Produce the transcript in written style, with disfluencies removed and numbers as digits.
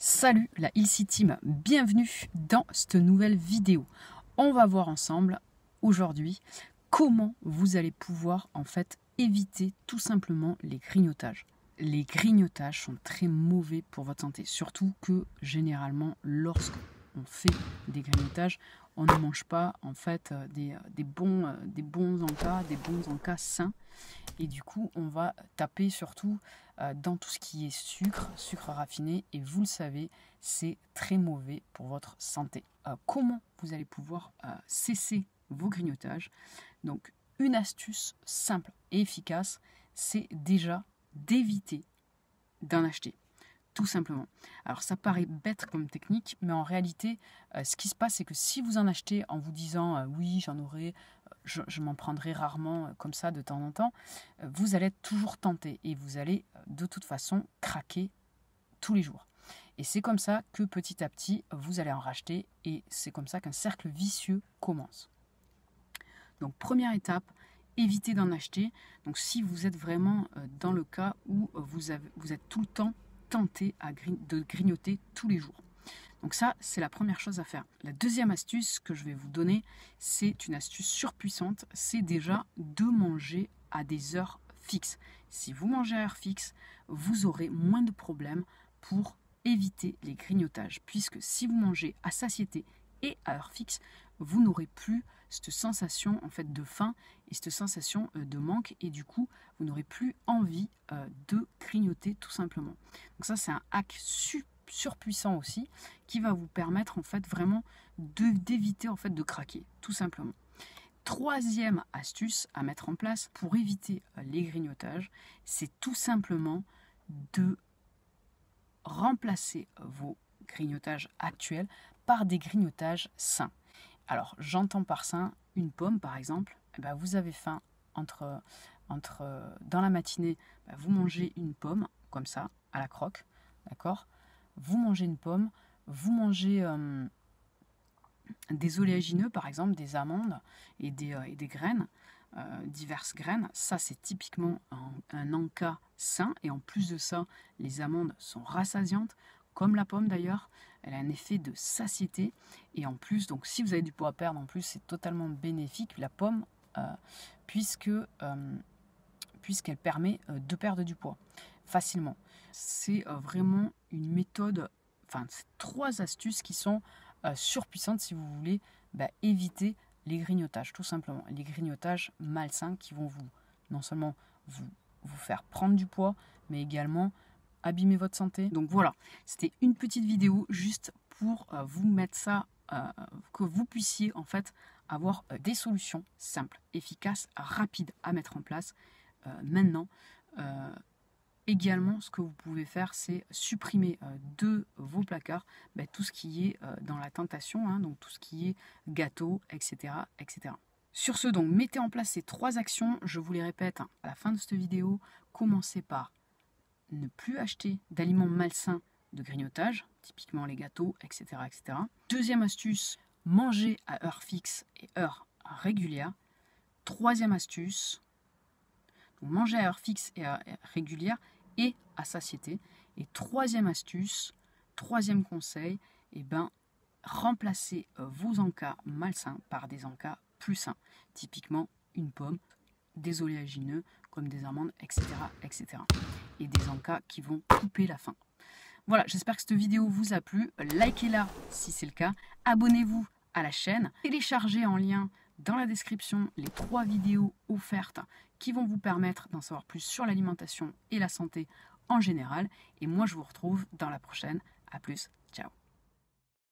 Salut la Ilsi Team, bienvenue dans cette nouvelle vidéo. On va voir ensemble aujourd'hui comment vous allez pouvoir éviter tout simplement les grignotages. Les grignotages sont très mauvais pour votre santé, surtout que généralement lorsqu'on fait des grignotages, on ne mange pas des bons encas sains. Et du coup, on va taper surtout dans tout ce qui est sucre raffiné. Et vous le savez, c'est très mauvais pour votre santé. Comment vous allez pouvoir cesser vos grignotages? Donc, une astuce simple et efficace, c'est déjà d'éviter d'en acheter. Tout simplement. Alors ça paraît bête comme technique, mais en réalité, ce qui se passe, c'est que si vous en achetez en vous disant oui, j'en aurai, je m'en prendrai rarement comme ça de temps en temps, vous allez être toujours tenté et vous allez de toute façon craquer tous les jours. Et c'est comme ça que petit à petit, vous allez en racheter et c'est comme ça qu'un cercle vicieux commence. Donc première étape, évitez d'en acheter. Donc si vous êtes vraiment dans le cas où vous êtes tout le temps tenté de grignoter tous les jours. Donc ça, c'est la première chose à faire. La deuxième astuce que je vais vous donner, c'est une astuce surpuissante, c'est déjà de manger à des heures fixes. Si vous mangez à heure fixe, vous aurez moins de problèmes pour éviter les grignotages, puisque si vous mangez à satiété et à heure fixe, vous n'aurez plus cette sensation de faim et cette sensation de manque, et du coup vous n'aurez plus envie de grignoter tout simplement. Donc ça, c'est un hack surpuissant aussi qui va vous permettre vraiment d'éviter de craquer tout simplement. Troisième astuce à mettre en place pour éviter les grignotages, c'est tout simplement de remplacer vos grignotages actuels par des grignotages sains. Alors, j'entends par sain une pomme, par exemple. Vous avez faim dans la matinée, vous mangez une pomme, comme ça, à la croque, d'accord? Vous mangez une pomme, vous mangez des oléagineux, par exemple, des amandes et des graines, diverses graines. Ça, c'est typiquement un encas sain. Et en plus de ça, les amandes sont rassasiantes, comme la pomme d'ailleurs. Elle a un effet de satiété. Et en plus, donc si vous avez du poids à perdre, en plus, c'est totalement bénéfique, la pomme, puisqu'elle permet de perdre du poids facilement. C'est vraiment une méthode, c'est 3 astuces qui sont surpuissantes si vous voulez éviter les grignotages, tout simplement. Les grignotages malsains qui vont non seulement vous faire prendre du poids, mais également abîmer votre santé. Donc voilà, c'était une petite vidéo juste pour vous mettre ça, que vous puissiez avoir des solutions simples, efficaces, rapides à mettre en place maintenant. Également, ce que vous pouvez faire, c'est supprimer de vos placards tout ce qui est dans la tentation, donc tout ce qui est gâteau, etc., etc. Sur ce, donc, mettez en place ces 3 actions. Je vous les répète à la fin de cette vidéo. Commencez par ne plus acheter d'aliments malsains de grignotage, typiquement les gâteaux, etc., etc. Deuxième astuce, manger à heure fixe et heure régulière. Troisième astuce, donc manger à heure fixe et à heure régulière et à satiété. Et troisième astuce, troisième conseil, remplacez vos encas malsains par des encas plus sains. Typiquement une pomme, des oléagineux comme des amandes, etc., etc. Et des encas qui vont couper la faim. Voilà, j'espère que cette vidéo vous a plu. Likez-la si c'est le cas. Abonnez-vous à la chaîne. Téléchargez en lien dans la description les 3 vidéos offertes qui vont vous permettre d'en savoir plus sur l'alimentation et la santé en général. Et moi, je vous retrouve dans la prochaine. À plus. Ciao.